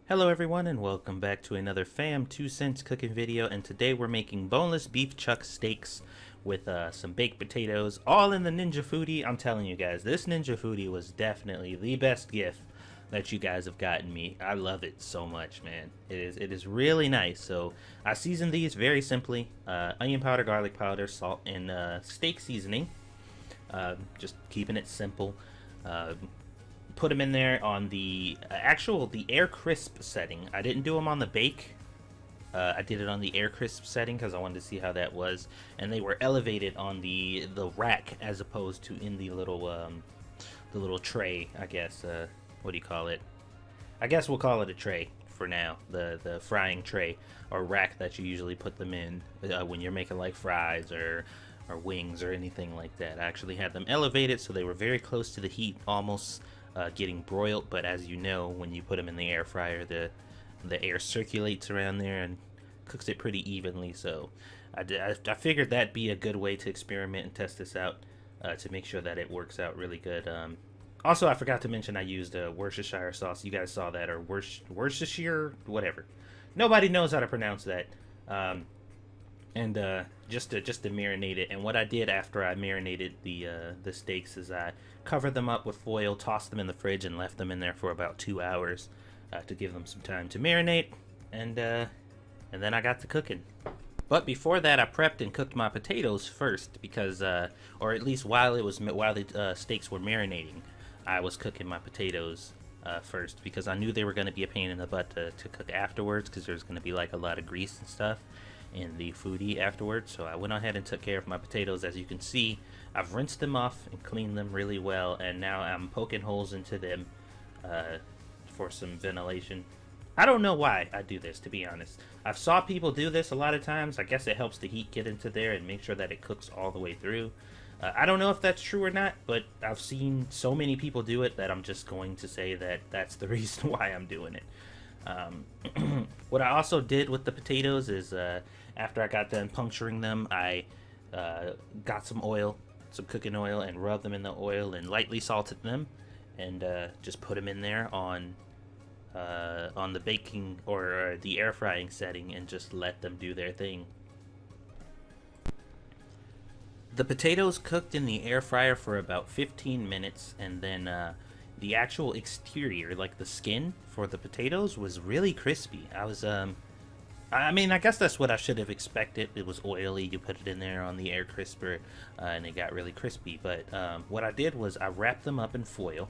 Hello everyone and welcome back to another Fam 2 Cents cooking video, and today we're making boneless beef chuck steaks with some baked potatoes, all in the Ninja Foodi. I'm telling you guys, this Ninja Foodi was definitely the best gift that you guys have gotten me. I love it so much, man. It is really nice. So I seasoned these very simply: onion powder, garlic powder, salt, and steak seasoning. Just keeping it simple. Put them in there on the the air crisp setting. I didn't do them on the bake. I did it on the air crisp setting because I wanted to see how that was, and they were elevated on the rack as opposed to in the little tray. I guess what do you call it? I guess we'll call it a tray for now. The frying tray or rack that you usually put them in when you're making like fries or wings or anything like that. I actually had them elevated so they were very close to the heat, almost getting broiled. But as you know, when you put them in the air fryer, the air circulates around there and cooks it pretty evenly. So I figured that'd be a good way to experiment and test this out to make sure that it works out really good. Also, I forgot to mention I used Worcestershire sauce. You guys saw that, or Worcestershire, whatever. Nobody knows how to pronounce that. Just to marinate it. And what I did after I marinated the steaks is I covered them up with foil, tossed them in the fridge, and left them in there for about 2 hours to give them some time to marinate. And then I got to cooking. But before that, I prepped and cooked my potatoes first because, or at least while the steaks were marinating, I was cooking my potatoes first because I knew they were going to be a pain in the butt to cook afterwards because there's going to be like a lot of grease and stuff in the foodie afterwards. So I went ahead and took care of my potatoes. As you can see, I've rinsed them off and cleaned them really well, and now I'm poking holes into them for some ventilation. I don't know why I do this, to be honest. I've saw people do this a lot of times. I guess it helps the heat get into there and make sure that it cooks all the way through. I don't know if that's true or not, but I've seen so many people do it that I'm just going to say that that's the reason why I'm doing it. What I also did with the potatoes is after I got done puncturing them, I got some oil, some cooking oil, and rubbed them in the oil and lightly salted them, and just put them in there on the baking or the air frying setting and just let them do their thing. The potatoes cooked in the air fryer for about 15 minutes, and then the actual exterior, like the skin for the potatoes, was really crispy. I mean, I guess that's what I should have expected. It was oily. You put it in there on the air crisper, and it got really crispy. But what I did was I wrapped them up in foil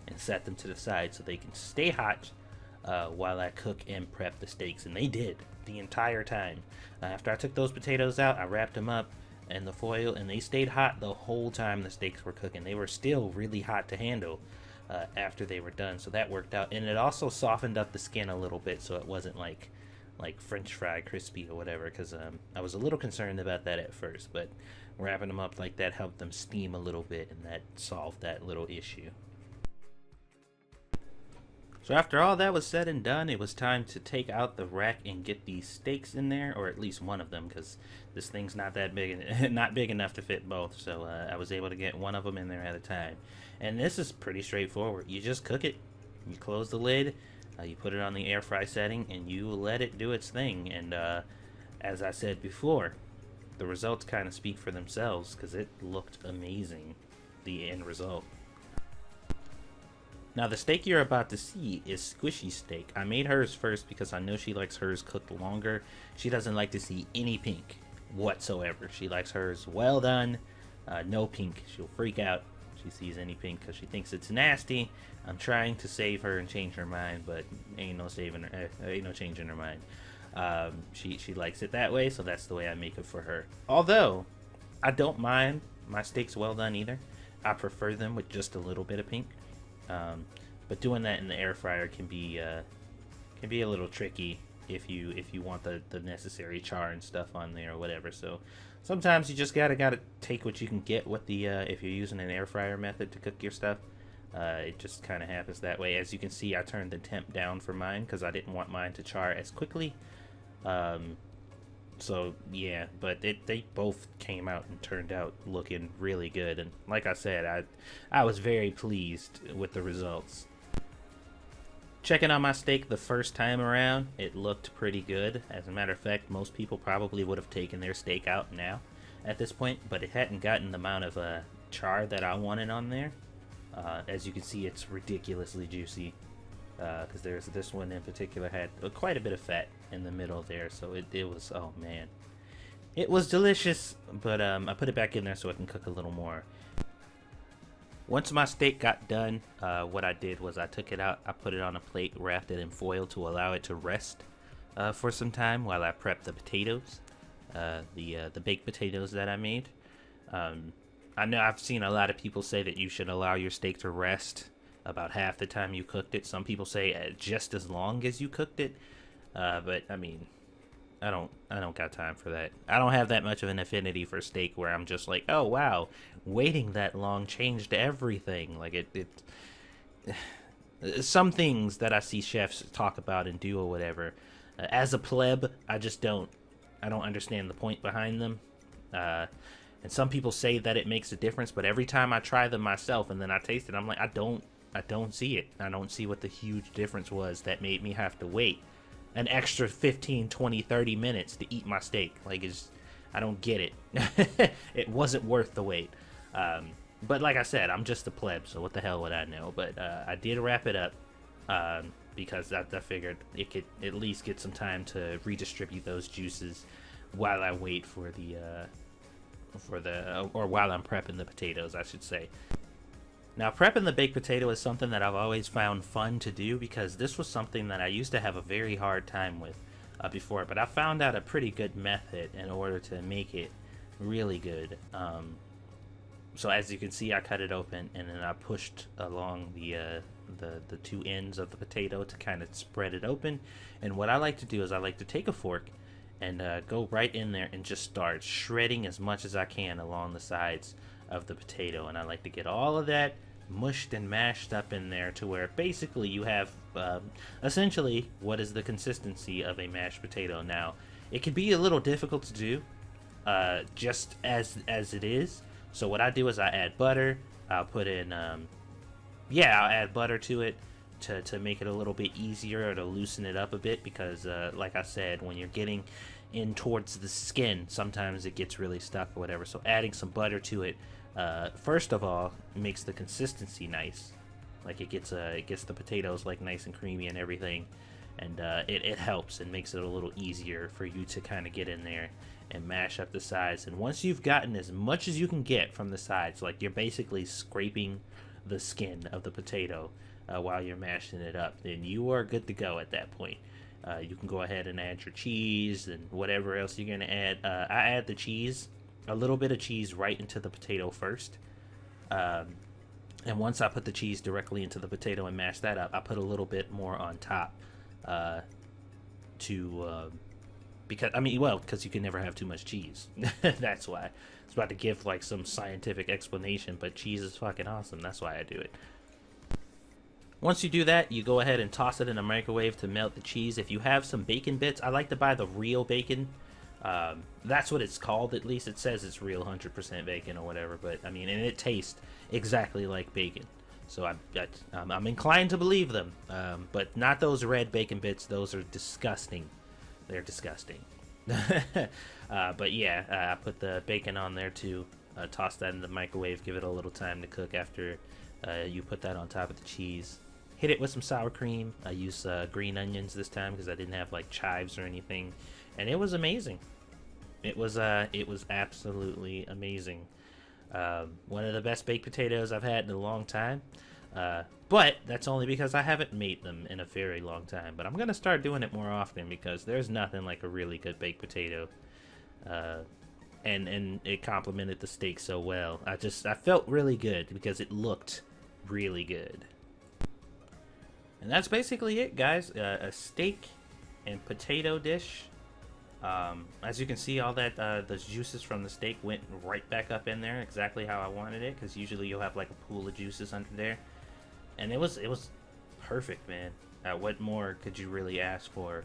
and set them to the side so they can stay hot while I cook and prep the steaks. And they did the entire time. After I took those potatoes out, I wrapped them up in the foil, and they stayed hot the whole time the steaks were cooking. They were still really hot to handle after they were done, so that worked out. And it also softened up the skin a little bit, so it wasn't like French fry crispy or whatever, because I was a little concerned about that at first, but wrapping them up like that helped them steam a little bit, and that solved that little issue. So after all that was said and done, it was time to take out the rack and get these steaks in there, or at least one of them, because this thing's not that big, not big enough to fit both. So I was able to get one of them in there at a time. And this is pretty straightforward. You just cook it, you close the lid, you put it on the air fry setting, and you let it do its thing. And as I said before, the results kind of speak for themselves because it looked amazing, the end result. Now the steak you're about to see is squishy steak. I made hers first because I know she likes hers cooked longer. She doesn't like to see any pink whatsoever. She likes hers well done, no pink. She'll freak out if she sees any pink because she thinks it's nasty. I'm trying to save her and change her mind, but ain't no saving her, ain't no changing her mind. She likes it that way, so that's the way I make it for her. Although I don't mind my steaks well done either. I prefer them with just a little bit of pink. But doing that in the air fryer can be a little tricky if you want the necessary char and stuff on there or whatever. So sometimes you just gotta take what you can get with the if you're using an air fryer method to cook your stuff. It just kind of happens that way. As you can see, I turned the temp down for mine because I didn't want mine to char as quickly. So yeah, but they both came out and turned out looking really good, and like I said, I was very pleased with the results. Checking on my steak the first time around, it looked pretty good. As a matter of fact, most people probably would have taken their steak out now at this point, but it hadn't gotten the amount of char that I wanted on there. As you can see, it's ridiculously juicy, because there's this one in particular had quite a bit of fat in the middle there, so it was, oh man. It was delicious, but I put it back in there so I can cook a little more. Once my steak got done, what I did was I took it out, I put it on a plate, wrapped it in foil to allow it to rest for some time while I prepped the potatoes, the baked potatoes that I made. I know I've seen a lot of people say that you should allow your steak to rest about half the time you cooked it. Some people say just as long as you cooked it, but I mean, I don't got time for that. I don't have that much of an affinity for steak where I'm just like, oh wow, waiting that long changed everything. Like it some things that I see chefs talk about and do or whatever, as a pleb, I don't understand the point behind them. And some people say that it makes a difference, but every time I try them myself and then I taste it, I'm like, I don't see it. I don't see what the huge difference was that made me have to wait an extra 15, 20, 30 minutes to eat my steak. Like, I don't get it. It wasn't worth the wait. But like I said, I'm just a pleb, so what the hell would I know? But I did wrap it up because I figured it could at least get some time to redistribute those juices while I wait for or while I'm prepping the potatoes, I should say. Now, prepping the baked potato is something that I've always found fun to do because this was something that I used to have a very hard time with before, but I found out a pretty good method in order to make it really good. So as you can see, I cut it open and then I pushed along the two ends of the potato to kind of spread it open. And what I like to do is I like to take a fork and go right in there and just start shredding as much as I can along the sides of the potato. And I like to get all of that mushed and mashed up in there to where basically you have essentially what is the consistency of a mashed potato. Now, it can be a little difficult to do just as it is. So what I do is I add butter. I'll put in I'll add butter to it to make it a little bit easier, or to loosen it up a bit, because like I said, when you're getting in towards the skin, sometimes it gets really stuck or whatever. So adding some butter to it, first of all, makes the consistency nice. Like it gets the potatoes like nice and creamy and everything, and it helps and makes it a little easier for you to kind of get in there and mash up the sides. And once you've gotten as much as you can get from the sides, like you're basically scraping the skin of the potato while you're mashing it up, then you are good to go at that point. You can go ahead and add your cheese and whatever else you're going to add. I add the cheese, a little bit of cheese right into the potato first. And once I put the cheese directly into the potato and mash that up, I put a little bit more on top because you can never have too much cheese. That's why. I was about to give like some scientific explanation, but cheese is fucking awesome. That's why I do it. Once you do that, you go ahead and toss it in a microwave to melt the cheese. If you have some bacon bits, I like to buy the real bacon. That's what it's called, at least. It says it's real 100% bacon or whatever, but I mean, and it tastes exactly like bacon. So I'm inclined to believe them, but not those red bacon bits. Those are disgusting. They're disgusting. But yeah, I put the bacon on there too. Toss that in the microwave, give it a little time to cook after you put that on top of the cheese. Hit it with some sour cream. I used green onions this time because I didn't have like chives or anything, and it was amazing. It was absolutely amazing. One of the best baked potatoes I've had in a long time. But that's only because I haven't made them in a very long time. But I'm gonna start doing it more often because there's nothing like a really good baked potato. And it complemented the steak so well. I felt really good because it looked really good. And that's basically it, guys. A steak and potato dish. As you can see, all that the juices from the steak went right back up in there, exactly how I wanted it. Because usually you'll have like a pool of juices under there, and it was perfect, man. What more could you really ask for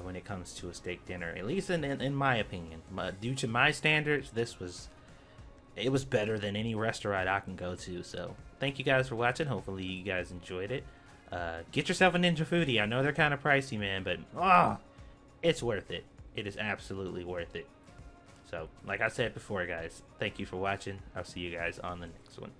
when it comes to a steak dinner? At least in my opinion, due to my standards, it was better than any restaurant I can go to. So thank you guys for watching. Hopefully you guys enjoyed it. Get yourself a Ninja Foodi. I know they're kind of pricey, man, but it's worth it. It is absolutely worth it. So, like I said before, guys, thank you for watching. I'll see you guys on the next one.